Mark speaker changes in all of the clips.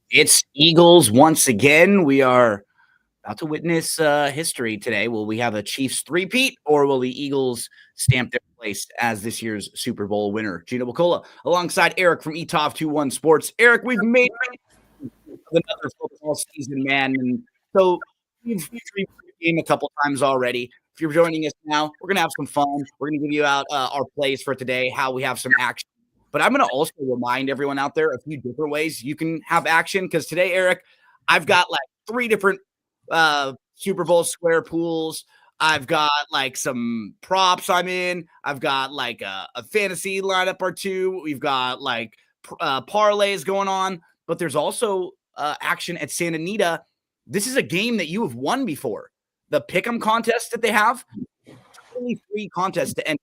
Speaker 1: It's Eagles once again. We are about to witness history today. Will we have a Chiefs three-peat, or will the Eagles stamp their place as this year's Super Bowl winner? Gino Bacola alongside Eric from ETOF 21 Sports. Eric, we've made another football season, man. And so we've previewed the game a couple times already. If you're joining us now, we're going to have some fun. We're going to give you out our plays for today, how we have some action. But I'm going to also remind everyone out there a few different ways you can have action. Because today, Eric, I've got like 3 different Super Bowl square pools. I've got like some props I'm in. I've got like a fantasy lineup or 2. We've got like parlays going on. But there's also action at Santa Anita. This is a game that you have won before. The Pick'em contest that they have, only free contest to enter.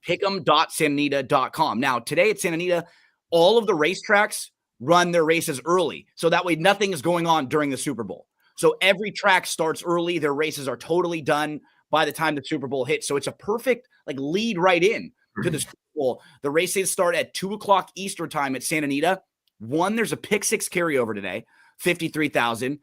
Speaker 1: Pick'em.santanita.com. Now, today at Santa Anita, all of the racetracks run their races early. So that way nothing is going on during the Super Bowl. So every track starts early. Their races are totally done by the time the Super Bowl hits. So it's a perfect like lead right in to the Super Bowl. The races start at 2:00 Eastern time at Santa Anita. There's a pick 6 carryover today, 53,000.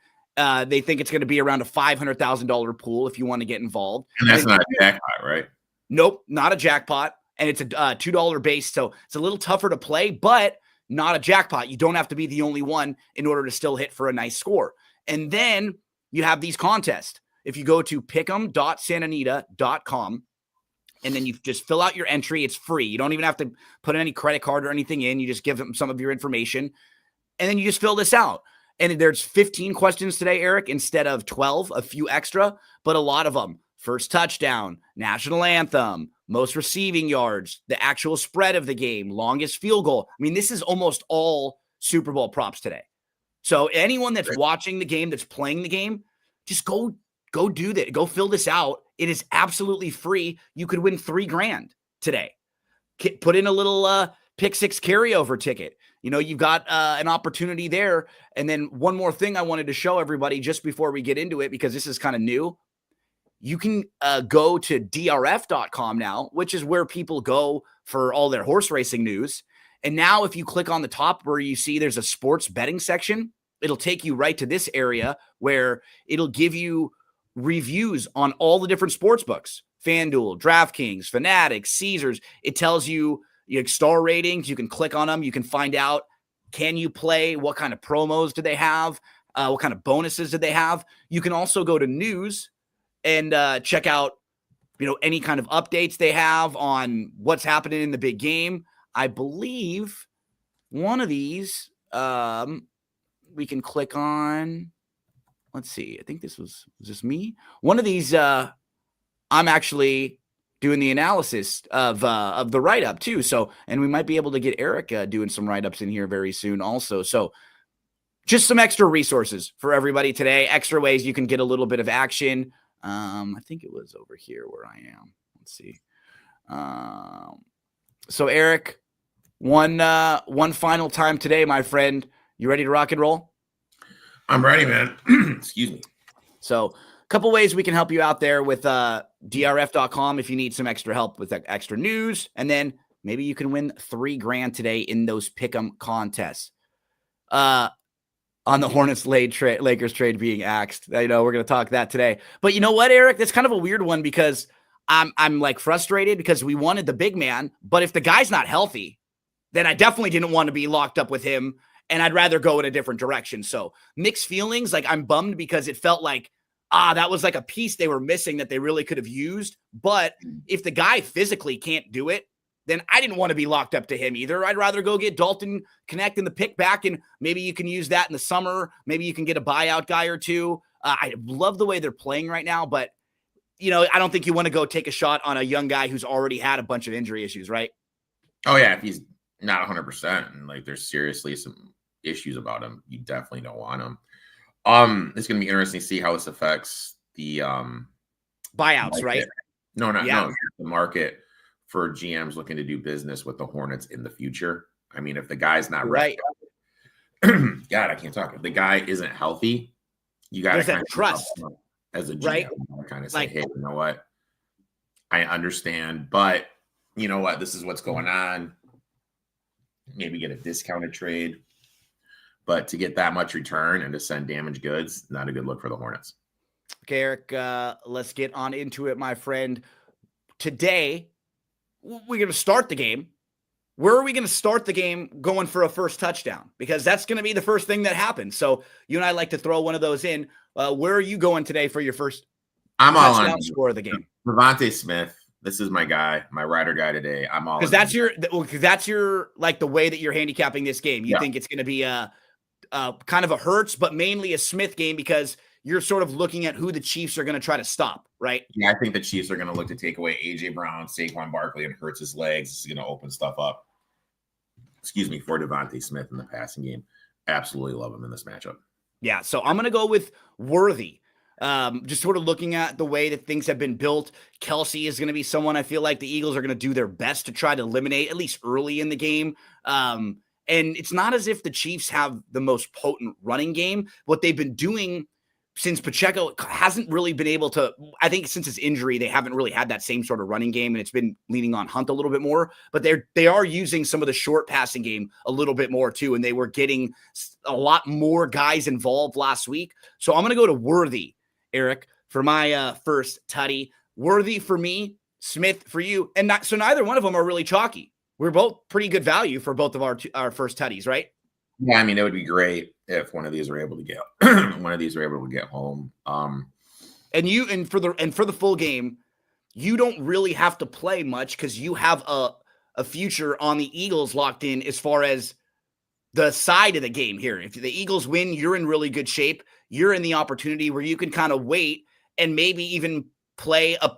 Speaker 1: They think it's going to be around a $500,000 pool if you want to get involved.
Speaker 2: And that's not a jackpot, right?
Speaker 1: Nope, not a jackpot. And it's a $2 base. So it's a little tougher to play, but not a jackpot. You don't have to be the only one in order to still hit for a nice score. And then you have these contests. If you go to pick'em.santanita.com, and then you just fill out your entry, it's free. You don't even have to put any credit card or anything in. You just give them some of your information, and then you just fill this out. And there's 15 questions today, Eric, instead of 12, a few extra, but a lot of them. First touchdown, national anthem, most receiving yards, the actual spread of the game, longest field goal. I mean, this is almost all Super Bowl props today. So anyone that's watching the game, that's playing the game, just go do that. Go fill this out. It is absolutely free. You could win $3,000 today. Put in a little pick 6 carryover ticket. You know, you've got an opportunity there. And then one more thing I wanted to show everybody just before we get into it, because this is kind of new. You can go to drf.com now, which is where people go for all their horse racing news. And now if you click on the top where you see there's a sports betting section, it'll take you right to this area where it'll give you reviews on all the different sports books, FanDuel, DraftKings, Fanatics, Caesars. It tells you star ratings. You can click on them. You can find out, can you play? What kind of promos do they have? What kind of bonuses did they have? You can also go to news and check out, any kind of updates they have on what's happening in the big game. I believe one of these we can click on. Let's see. I think this was this me? One of these, I'm actually doing the analysis of the write-up too. So, and we might be able to get Eric doing some write-ups in here very soon also. So just some extra resources for everybody today. Extra ways you can get a little bit of action. I think it was over here where I am. Let's see. So Eric, one final time today, my friend. You ready to rock and roll?
Speaker 2: I'm ready, man. Excuse me.
Speaker 1: So a couple ways we can help you out there with drf.com if you need some extra help with extra news. And then maybe you can win $3,000 today in those pick'em contests. On the Hornets Lakers trade being axed. I know we're going to talk that today. But you know what, Eric? That's kind of a weird one because I'm like frustrated because we wanted the big man. But if the guy's not healthy, then I definitely didn't want to be locked up with him. And I'd rather go in a different direction. So mixed feelings. Like I'm bummed because it felt like, that was like a piece they were missing that they really could have used. But if the guy physically can't do it, then I didn't want to be locked up to him either. I'd rather go get Dalton Connect in the pick back, and maybe you can use that in the summer. Maybe you can get a buyout guy or two. I love the way they're playing right now, but, I don't think you want to go take a shot on a young guy who's already had a bunch of injury issues, right?
Speaker 2: Oh, yeah. If he's not 100% and like there's seriously some issues about him, you definitely don't want him. It's going to be interesting to see how this affects the
Speaker 1: buyouts,
Speaker 2: market.
Speaker 1: right?
Speaker 2: No, the market for GMs looking to do business with the Hornets in the future. I mean, if the guy's not
Speaker 1: right,
Speaker 2: God, I can't talk. If the guy isn't healthy, you got to kind of
Speaker 1: trust
Speaker 2: as a GM,
Speaker 1: right?
Speaker 2: Kind of say, hey, you know what? I understand, but you know what? This is what's going on. Maybe get a discounted trade. But to get that much return and to send damaged goods, not a good look for the Hornets.
Speaker 1: Okay, Eric, let's get on into it, my friend. Today, we're going to start the game. Where are we going to start the game going for a first touchdown? Because that's going to be the first thing that happens. So you and I like to throw one of those in. Where are you going today for your first touchdown score of the game?
Speaker 2: Devontae Smith. This is my guy, my rider guy today. I'm all
Speaker 1: because that's your like the way that you're handicapping this game. You think it's going to be a kind of a Hurts, but mainly a Smith game because you're sort of looking at who the Chiefs are going to try to stop, right?
Speaker 2: Yeah, I think the Chiefs are going to look to take away A.J. Brown, Saquon Barkley, and Hurts' legs. This is going to open stuff up. For Devontae Smith in the passing game. Absolutely love him in this matchup.
Speaker 1: Yeah, so I'm going to go with Worthy. Just sort of looking at the way that things have been built. Kelsey is going to be someone I feel like the Eagles are going to do their best to try to eliminate, at least early in the game. And it's not as if the Chiefs have the most potent running game. What they've been doing since Pacheco hasn't really been able to, I think since his injury, they haven't really had that same sort of running game, and it's been leaning on Hunt a little bit more, but they are using some of the short passing game a little bit more too, and they were getting a lot more guys involved last week. So I'm going to go to Worthy, Eric, for my first tutty. Worthy for me, Smith for you, and so neither one of them are really chalky. We're both pretty good value for both of our first tutties, right?
Speaker 2: Yeah, I mean, it would be great if one of these were able to get home.
Speaker 1: And for the full game, you don't really have to play much because you have a future on the Eagles locked in as far as the side of the game here. If the Eagles win, you're in really good shape. You're in the opportunity where you can kind of wait and maybe even play a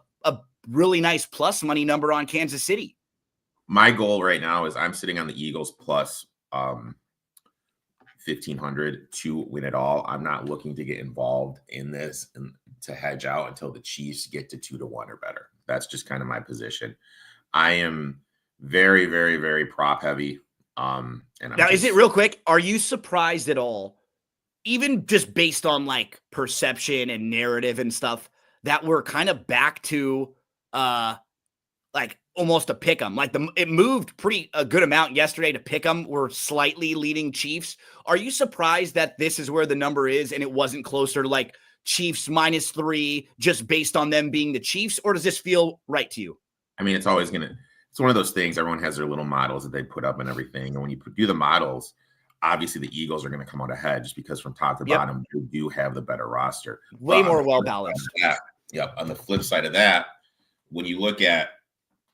Speaker 1: really nice plus money number on Kansas City.
Speaker 2: My goal right now is I'm sitting on the Eagles plus 1,500 to win it all. I'm not looking to get involved in this and to hedge out until the Chiefs get to 2-1 or better. That's just kind of my position. I am very, very, very prop heavy.
Speaker 1: Is it real quick? Are you surprised at all, even just based on like perception and narrative and stuff, that we're kind of back to like almost a pick 'em? Like it moved a good amount yesterday to pick 'em. We're slightly leading Chiefs. Are you surprised that this is where the number is and it wasn't closer to like Chiefs -3 just based on them being the Chiefs? Or does this feel right to you?
Speaker 2: I mean, it's one of those things. Everyone has their little models that they put up and everything. And when you do the models, obviously the Eagles are going to come out ahead just because from top to bottom, they do have the better roster.
Speaker 1: Way more well-balanced.
Speaker 2: Yep. On the flip side of that, when you look at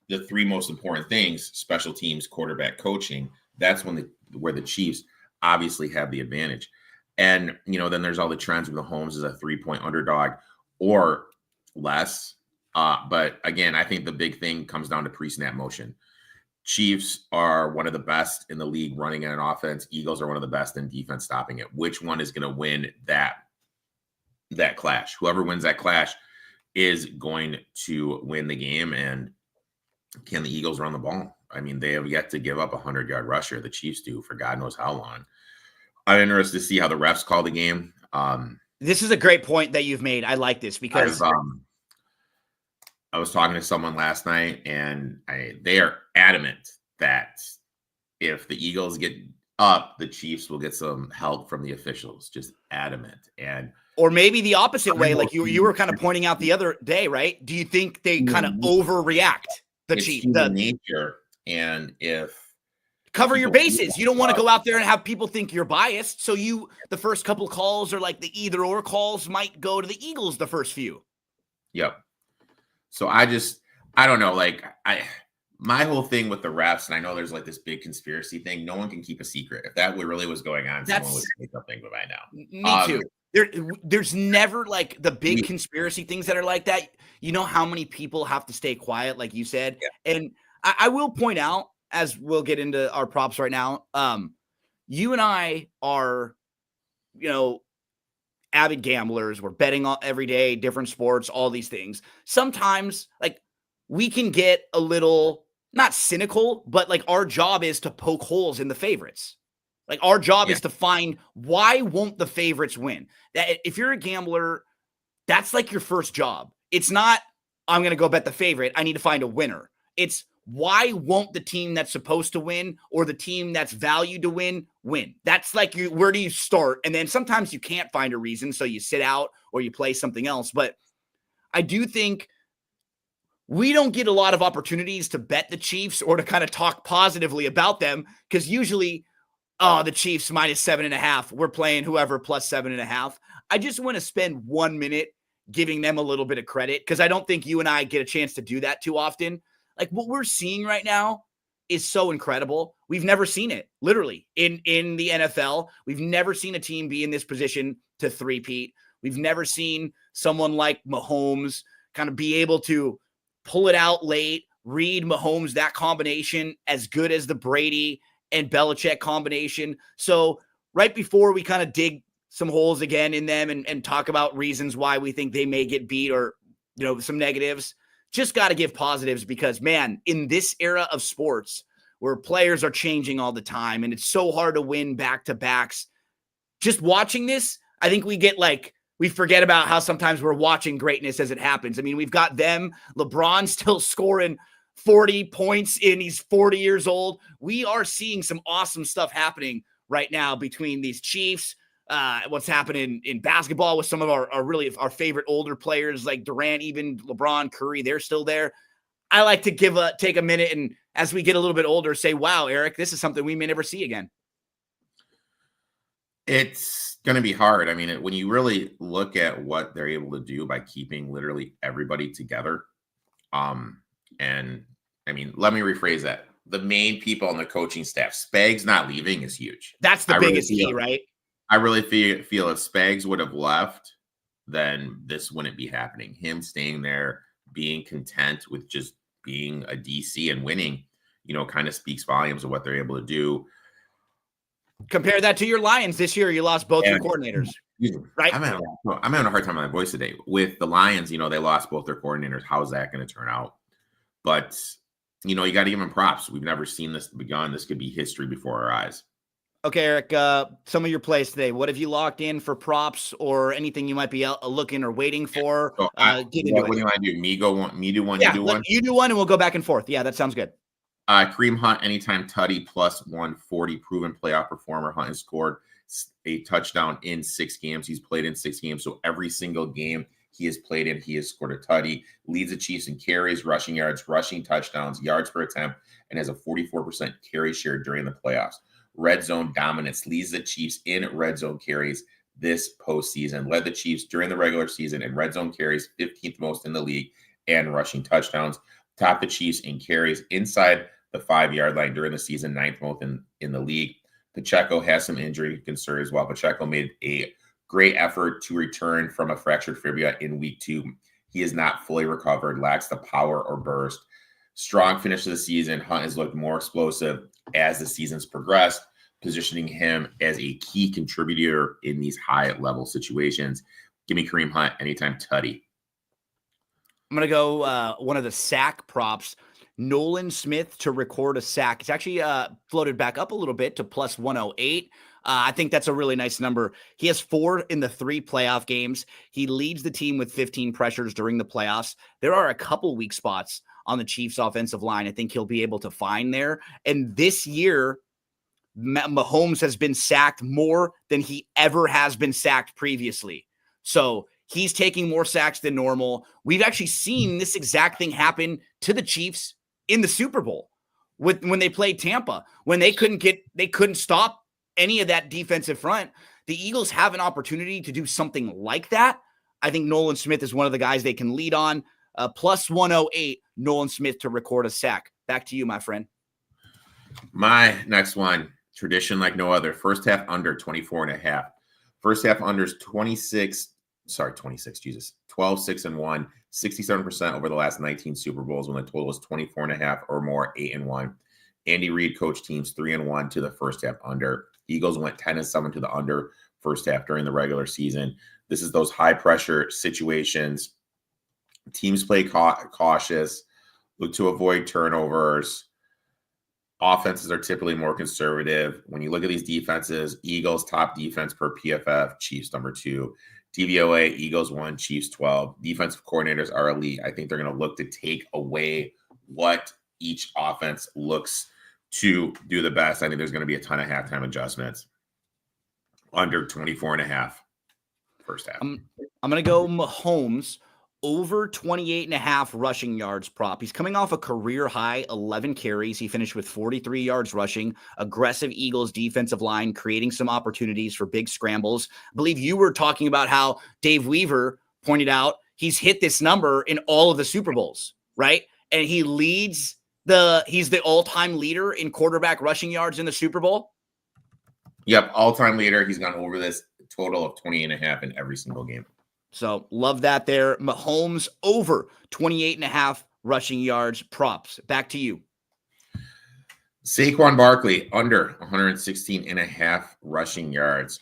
Speaker 2: the three most important things, special teams, quarterback, coaching, that's where the Chiefs obviously have the advantage. And, then there's all the trends with the Mahomes as a 3-point underdog or less. But again, I think the big thing comes down to pre-snap motion. Chiefs are one of the best in the league running an offense. Eagles are one of the best in defense stopping it. Which one is going to win that clash? Whoever wins that clash is going to win the game. And can the Eagles run the ball? I mean, they have yet to give up a 100-yard rusher. The Chiefs do for God knows how long. I'm interested to see how the refs call the game.
Speaker 1: This is a great point that you've made. I like this because
Speaker 2: I was talking to someone last night, and they are adamant that if the Eagles get up, the Chiefs will get some help from the officials. Just adamant.
Speaker 1: Or maybe the opposite way, like you were kind of pointing out the other day, right? Do you think they kind of overreact? The Chiefs, the
Speaker 2: nature, and if
Speaker 1: cover your bases, you don't want to go out there and have people think you're biased. So the first couple calls are like the either or calls might go to the Eagles the first few.
Speaker 2: Yep. So I don't know. Like my whole thing with the refs, and I know there's like this big conspiracy thing. No one can keep a secret. If that really was going on, someone would say something by now.
Speaker 1: Me too. There's never like the big conspiracy things that are like that. You know how many people have to stay quiet, like you said. Yeah. And I will point out, as we'll get into our props right now, you and I are, avid gamblers. We're betting every day, different sports, all these things. Sometimes, like, we can get a little, not cynical, but like our job is to poke holes in the favorites. Like our job is to find why won't the favorites win? That if you're a gambler, that's like your first job. It's not, I'm going to go bet the favorite. I need to find a winner. It's why won't the team that's supposed to win or the team that's valued to win? That's like, where do you start? And then sometimes you can't find a reason, so you sit out or you play something else. But I do think we don't get a lot of opportunities to bet the Chiefs or to kind of talk positively about them, because usually, the Chiefs -7.5. We're playing whoever plus 7.5. I just want to spend 1 minute giving them a little bit of credit, because I don't think you and I get a chance to do that too often. Like, what we're seeing right now is so incredible. We've never seen it, literally, in the NFL. We've never seen a team be in this position to three-peat. We've never seen someone like Mahomes kind of be able to pull it out late, read Mahomes, that combination as good as the Brady and Belichick combination. So right before we kind of dig some holes again in them and talk about reasons why we think they may get beat, or, some negatives, just got to give positives, because, man, in this era of sports where players are changing all the time and it's so hard to win back-to-backs, just watching this, I think we forget about how sometimes we're watching greatness as it happens. I mean, we've got them, LeBron still scoring 40 points he's 40 years old. We are seeing some awesome stuff happening right now between these Chiefs, what's happening in basketball with some of our favorite older players like Durant, even LeBron, Curry, they're still there. I like to take a minute and, as we get a little bit older, say, wow, Eric, this is something we may never see again.
Speaker 2: It's going to be hard. I mean, when you really look at what they're able to do by keeping literally everybody together. And I mean, let me rephrase that. The main people on the coaching staff, Spags not leaving is huge.
Speaker 1: That's the biggest key, right?
Speaker 2: I really feel if Spags would have left, then this wouldn't be happening. Him staying there, being content with just being a DC and winning, kind of speaks volumes of what they're able to do.
Speaker 1: Compare that to your Lions this year. You lost both your coordinators, right?
Speaker 2: I'm having a hard time on my voice today. With the Lions, they lost both their coordinators. How's that going to turn out? But, you got to give them props. We've never seen this begun. This could be history before our eyes.
Speaker 1: Okay, Eric, some of your plays today. What have you locked in for props or anything you might be looking or waiting for?
Speaker 2: So what do you want to do? Me do one,
Speaker 1: yeah,
Speaker 2: you do one?
Speaker 1: You do one and we'll go back and forth. Yeah, that sounds good.
Speaker 2: Kareem Hunt, anytime tutty, plus 140, proven playoff performer. Hunt has scored a touchdown in 6 games. He's played in 6 games. So every single game he has played in, he has scored a tutty. Leads the Chiefs in carries, rushing yards, rushing touchdowns, yards per attempt, and has a 44% carry share during the playoffs. Red zone dominance, leads the Chiefs in red zone carries this postseason. Led the Chiefs during the regular season in red zone carries, 15th most in the league, and rushing touchdowns. Top the Chiefs in carries inside the 5-yard line during the season, 9th most in the league. Pacheco has some injury concerns. While Pacheco made a great effort to return from a fractured fibula in week 2, he is not fully recovered, lacks the power or burst. Strong finish to the season. Hunt has looked more explosive as the season's progressed, positioning him as a key contributor in these high-level situations. Give me Kareem Hunt anytime tutty.
Speaker 1: I'm going to go one of the sack props, Nolan Smith to record a sack. It's actually floated back up a little bit to plus 108. I think that's a really nice number. He has 4 in the 3 playoff games. He leads the team with 15 pressures during the playoffs. There are a couple weak spots on the Chiefs offensive line I think he'll be able to find there. And this year, Mahomes has been sacked more than he ever has been sacked previously. So he's taking more sacks than normal. We've actually seen this exact thing happen to the Chiefs in the Super Bowl when they played Tampa, when they couldn't stop any of that defensive front. The Eagles have an opportunity to do something like that. I think Nolan Smith is one of the guys they can lead on. Plus 108, Nolan Smith to record a sack. Back to you, my friend.
Speaker 2: My next one, tradition like no other. First half under 24.5. First half unders 12, 6 and 1, 67% over the last 19 Super Bowls when the total was 24.5 or more, 8-1. Andy Reid coached teams 3-1 to the first half under. Eagles went 10-7 to the under first half during the regular season. This is those high pressure situations. Teams play cautious, look to avoid turnovers. Offenses are typically more conservative. When you look at these defenses, Eagles top defense per PFF, Chiefs number 2. DVOA, Eagles 1, Chiefs 12. Defensive coordinators are elite. I think they're going to look to take away what each offense looks to do the best. I think there's going to be a ton of halftime adjustments. Under 24.5 first half.
Speaker 1: I'm going to go Mahomes over 28.5 rushing yards prop. He's coming off a career high 11 carries. He finished with 43 yards rushing. Aggressive Eagles defensive line, creating some opportunities for big scrambles. I believe you were talking about how Dave Weaver pointed out he's hit this number in all of the Super Bowls, right? And he's the all-time leader in quarterback rushing yards in the Super Bowl.
Speaker 2: Yep, all-time leader. He's gone over this total of 20.5 in every single game.
Speaker 1: So love that there. Mahomes over 28.5 rushing yards props. Back to you.
Speaker 2: Saquon Barkley under 116.5 rushing yards.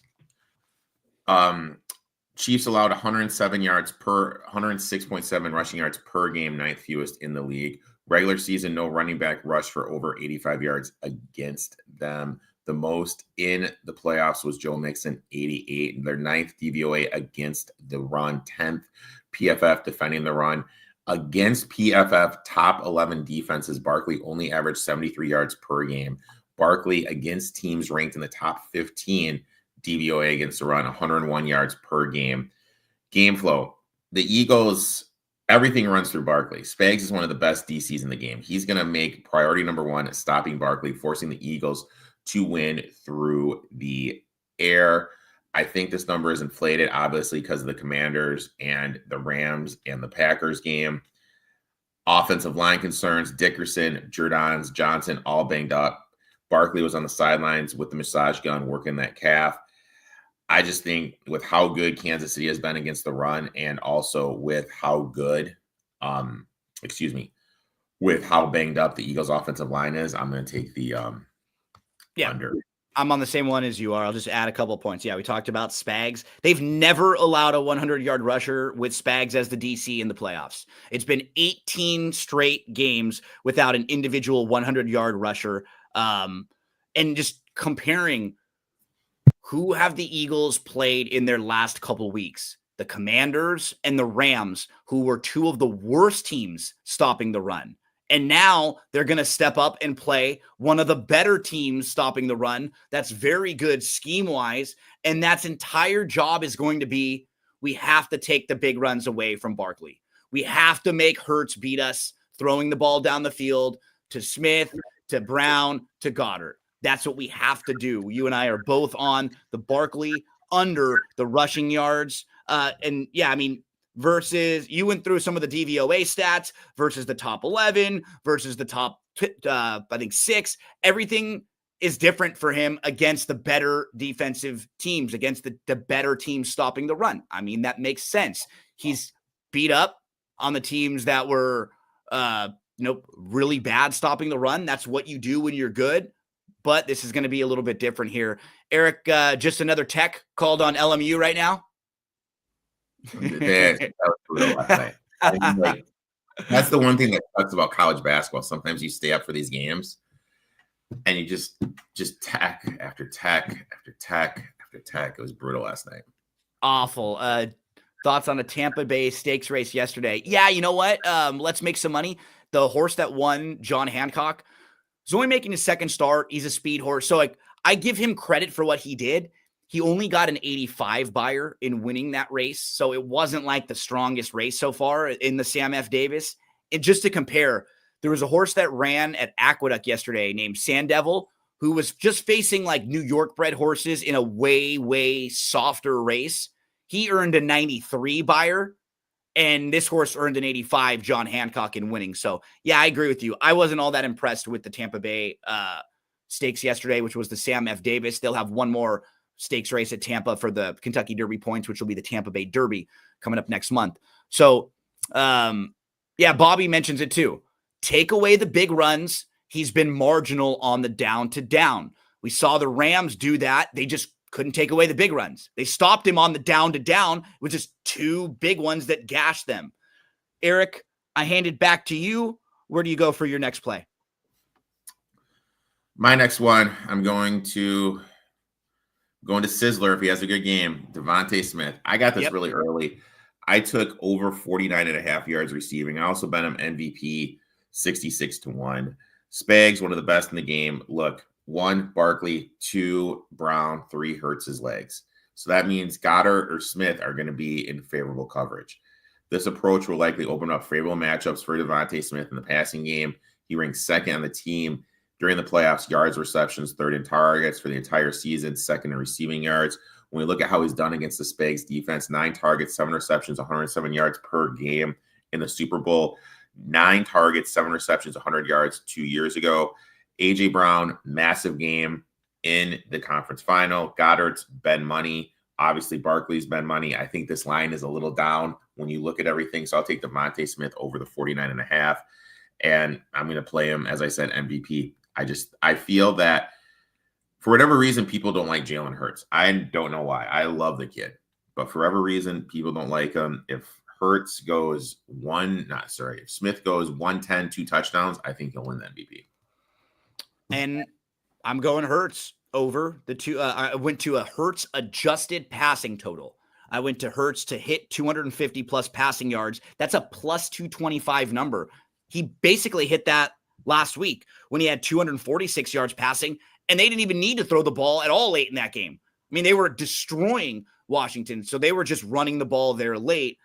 Speaker 2: Chiefs allowed 106.7 rushing yards per game, ninth fewest in the league. Regular season, no running back rush for over 85 yards against them. The most in the playoffs was Joe Mixon, 88, and their ninth DVOA against the run, 10th PFF defending the run. Against PFF top 11 defenses, Barkley only averaged 73 yards per game. Barkley against teams ranked in the top 15 DVOA against the run, 101 yards per game. Game flow. The Eagles, everything runs through Barkley. Spags is one of the best DCs in the game. He's going to make priority number one stopping Barkley, forcing the Eagles to win through the air. I think this number is inflated, obviously, because of the Commanders and the Rams and the Packers game. Offensive line concerns, Dickerson, Jordans, Johnson, all banged up. Barkley was on the sidelines with the massage gun working that calf. I just think with how good Kansas City has been against the run and also with how good, with how banged up the Eagles offensive line is, I'm going to take the under.
Speaker 1: I'm on the same one as you are. I'll just add a couple of points. Yeah, we talked about Spags. They've never allowed a 100-yard rusher with Spags as the DC in the playoffs. It's been 18 straight games without an individual 100-yard rusher. And just comparing who have the Eagles played in their last couple weeks, the Commanders and the Rams, who were two of the worst teams stopping the run. And now they're going to step up and play one of the better teams stopping the run. That's very good scheme-wise. And that's entire job is going to be, we have to take the big runs away from Barkley. We have to make Hurts beat us, throwing the ball down the field to Smith, to Brown, to Goddard. That's what we have to do. You and I are both on the Barkley under the rushing yards. And yeah, I mean, versus you went through some of the DVOA stats versus the top 11 versus the top, I think 6. Everything is different for him against the better defensive teams, against the better teams stopping the run. I mean, that makes sense. He's beat up on the teams that were, really bad stopping the run. That's what you do when you're good. But this is going to be a little bit different here. Eric, just another tech called on LMU right now.
Speaker 2: That was brutal last night. I mean, that's the one thing that sucks about college basketball. Sometimes you stay up for these games and you just tech after tech after tech after tech. It was brutal last night.
Speaker 1: Awful. Thoughts on the Tampa Bay stakes race yesterday? Yeah, you know what? Let's make some money. The horse that won, John Hancock, is only making his second start. He's a speed horse. So I give him credit for what he did. He only got an 85 buyer in winning that race. So it wasn't like the strongest race so far in the Sam F. Davis. And just to compare, there was a horse that ran at Aqueduct yesterday named Sand Devil, who was just facing like New York bred horses in a way, way softer race. He earned a 93 buyer, and this horse earned an 85, John Hancock, in winning. So yeah, I agree with you. I wasn't all that impressed with the Tampa Bay stakes yesterday, which was the Sam F. Davis. They'll have one more stakes race at Tampa for the Kentucky Derby points, which will be the Tampa Bay Derby coming up next month. So, Bobby mentions it too. Take away the big runs. He's been marginal on the down to down. We saw the Rams do that. They just couldn't take away the big runs. They stopped him on the down to down with just 2 big ones that gashed them. Eric, I hand it back to you. Where do you go for your next play?
Speaker 2: My next one, I'm going to Sizzler if he has a good game. Devontae Smith. I got this really early. I took over 49.5 yards receiving. I also bet him MVP 66-1. Spags, one of the best in the game. Look, 1, Barkley, 2, Brown, 3, Hurts' legs. So that means Goddard or Smith are going to be in favorable coverage. This approach will likely open up favorable matchups for Devontae Smith in the passing game. He ranks second on the team during the playoffs, yards, receptions, third in targets for the entire season, second in receiving yards. When we look at how he's done against the Spags defense, 9 targets, 7 receptions, 107 yards per game in the Super Bowl. 9 targets, 7 receptions, 100 yards 2 years ago. A.J. Brown, massive game in the conference final. Goddard's been money. Obviously, Barkley's been money. I think this line is a little down when you look at everything. So I'll take Devontae Smith over the 49.5. And I'm going to play him, as I said, MVP. I feel that for whatever reason, people don't like Jalen Hurts. I don't know why. I love the kid. But for whatever reason, people don't like him. If Smith goes 110, 2 touchdowns, I think he'll win the MVP.
Speaker 1: And I'm going Hurts over the 2. I went to a Hurts adjusted passing total. I went to Hurts to hit 250 plus passing yards. That's a plus 225 number. He basically hit that last week when he had 246 yards passing, and they didn't even need to throw the ball at all late in that game. I mean, they were destroying Washington, so they were just running the ball there late.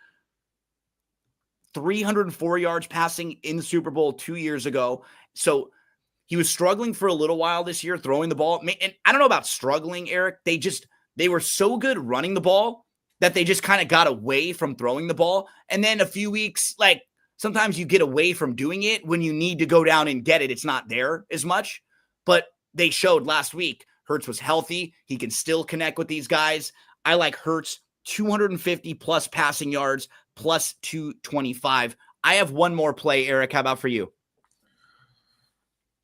Speaker 1: 304 yards passing in the Super Bowl 2 years ago. So he was struggling for a little while this year, throwing the ball. And I don't know about struggling, Eric. They were so good running the ball that they just kind of got away from throwing the ball. And then a few weeks, like sometimes you get away from doing it when you need to go down and get it. It's not there as much, but they showed last week Hurts was healthy. He can still connect with these guys. I like Hurts 250 plus passing yards plus 225. I have one more play, Eric. How about for you?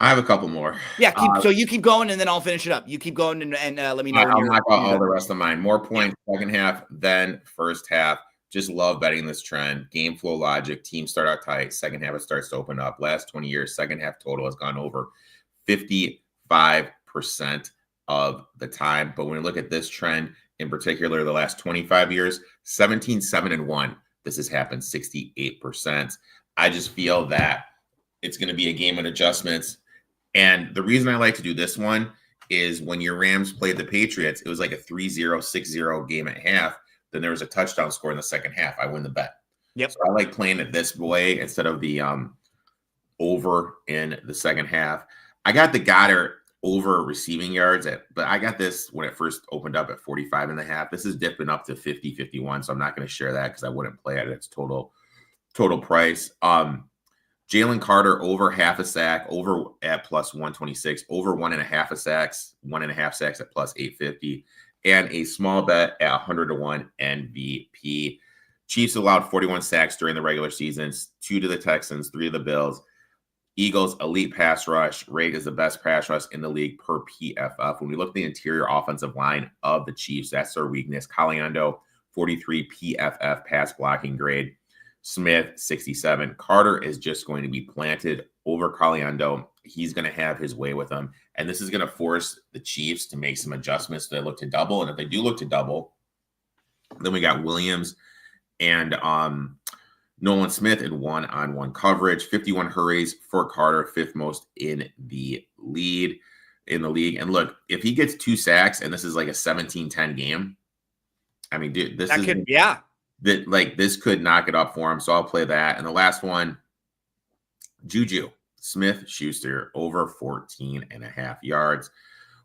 Speaker 2: I have a couple more.
Speaker 1: Yeah, so you keep going, and then I'll finish it up. You keep going, and let me know.
Speaker 2: I'll knock out all the rest of mine. More points, second half than first half. Just love betting this trend. Game flow logic. Teams start out tight. Second half, it starts to open up. Last 20 years, second half total has gone over 55% of the time. But when we look at this trend, in particular, the last 25 years, 17-7-1. This has happened 68%. I just feel that it's going to be a game of adjustments. And the reason I like to do this one is when your Rams played the Patriots, it was like a 3-0, 6-0 game at half. Then there was a touchdown score in the second half. I win the bet.
Speaker 1: Yep.
Speaker 2: So I like playing it this way instead of the over in the second half. I got the Goddard over receiving yards, but I got this when it first opened up at 45.5. This is dipping up to 50, 51. So I'm not going to share that because I wouldn't play at its total price. Jalen Carter over half a sack, over at plus 126, over 1.5 sacks, 1.5 sacks at plus 850, and a small bet at 100-1 MVP. Chiefs allowed 41 sacks during the regular seasons, 2 to the Texans, 3 to the Bills. Eagles elite pass rush, rate is the best pass rush in the league per PFF. When we look at the interior offensive line of the Chiefs, that's their weakness. Caliendo, 43 PFF pass blocking grade. Smith, 67. Carter is just going to be planted over Caliendo. He's going to have his way with him. And this is going to force the Chiefs to make some adjustments. They look to double. And if they do look to double, then we got Williams and Nolan Smith in one-on-one coverage. 51 hurries for Carter, 5th most in the league. And look, if he gets 2 sacks and this is like a 17-10 game, I mean, dude, this could knock it up for him. So I'll play that. And the last one, Juju Smith-Schuster over 14.5 yards.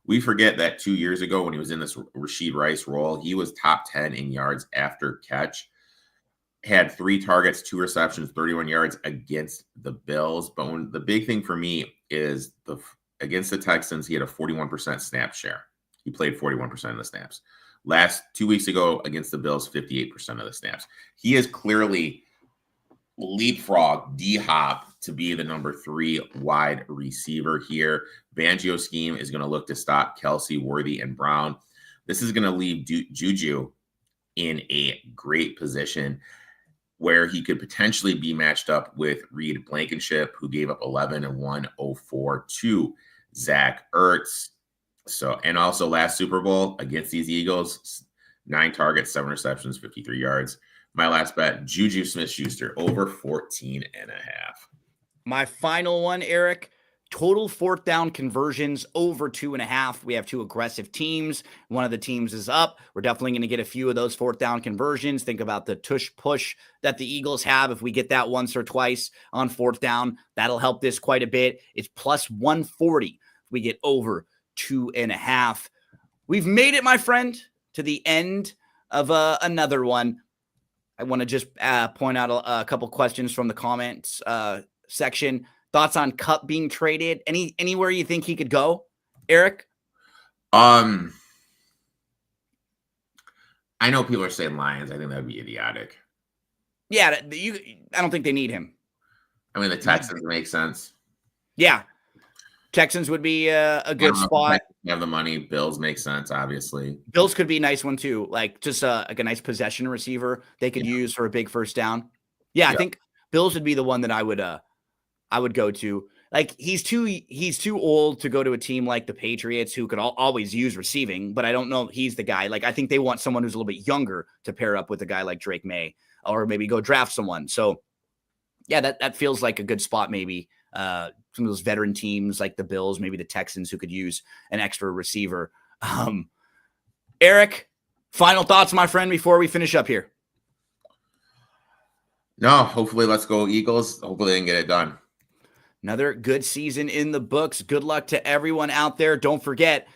Speaker 2: We forget that 2 years ago when he was in this Rashid Rice role, he was top 10 in yards after catch. Had 3 targets, 2 receptions, 31 yards against the Bills. But the big thing for me is against the Texans, he had a 41% snap share. He played 41% of the snaps. Last 2 weeks ago against the Bills, 58% of the snaps. He is clearly leapfrog D-Hop to be the number 3 wide receiver here. Fangio scheme is going to look to stop Kelsey, Worthy, and Brown. This is going to leave Juju in a great position where he could potentially be matched up with Reed Blankenship, who gave up 11 and 104 to Zach Ertz. So, and also last Super Bowl against these Eagles, 9 targets, 7 receptions, 53 yards. My last bet, Juju Smith-Schuster over 14.5.
Speaker 1: My final one, Eric, total fourth down conversions over 2.5. We have two aggressive teams. One of the teams is up. We're definitely going to get a few of those fourth down conversions. Think about the tush push that the Eagles have. If we get that once or twice on fourth down, that'll help this quite a bit. It's plus 140 if we get over 2.5. We've made it, my friend, to the end of another one. I want to just point out a couple questions from the comments section. Thoughts on Cup being traded? Anywhere you think he could go, Eric?
Speaker 2: I know people are saying Lions. I think that would be idiotic.
Speaker 1: Yeah, I don't think they need him.
Speaker 2: I mean, the Texans make sense.
Speaker 1: Yeah, Texans would be a good spot.
Speaker 2: You have the money. Bills make sense, obviously.
Speaker 1: Bills could be a nice one too, like just like a nice possession receiver they could use for a big first down. Yeah, I think Bills would be the one that I would go to. Like he's too old to go to a team like the Patriots who could always use receiving, but I don't know if he's the guy. Like I think they want someone who's a little bit younger to pair up with a guy like Drake May, or maybe go draft someone. So yeah, that feels like a good spot maybe. Some of those veteran teams like the Bills, maybe the Texans who could use an extra receiver. Eric, final thoughts, my friend, before we finish up here.
Speaker 2: No, hopefully let's go Eagles. Hopefully they can get it done.
Speaker 1: Another good season in the books. Good luck to everyone out there. Don't forget,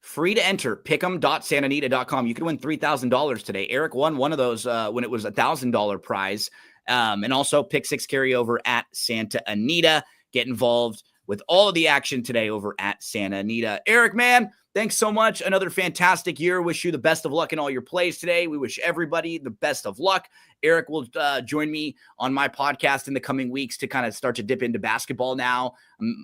Speaker 1: free to enter, pick'em.santanita.com. You can win $3,000 today. Eric won one of those when it was $1,000 prize. And also pick 6 carryover at Santa Anita. Get involved with all of the action today over at Santa Anita. Eric, man, thanks so much. Another fantastic year. Wish you the best of luck in all your plays today. We wish everybody the best of luck. Eric will join me on my podcast in the coming weeks to kind of start to dip into basketball now.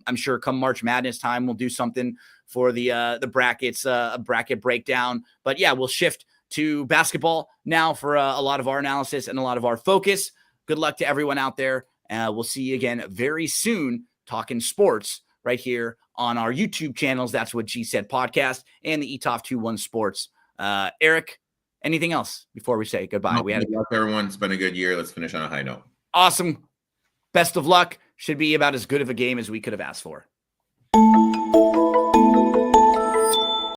Speaker 1: I'm sure come March Madness time, we'll do something for the brackets, a bracket breakdown. But yeah, we'll shift to basketball now for a lot of our analysis and a lot of our focus. Good luck to everyone out there. We'll see you again very soon talking sports right here on our YouTube channels. That's what G Said Podcast and the ETOF 21 Sports. Eric, anything else before we say goodbye?
Speaker 2: No, good luck, everyone. It's been a good year. Let's finish on a high note.
Speaker 1: Awesome. Best of luck. Should be about as good of a game as we could have asked for.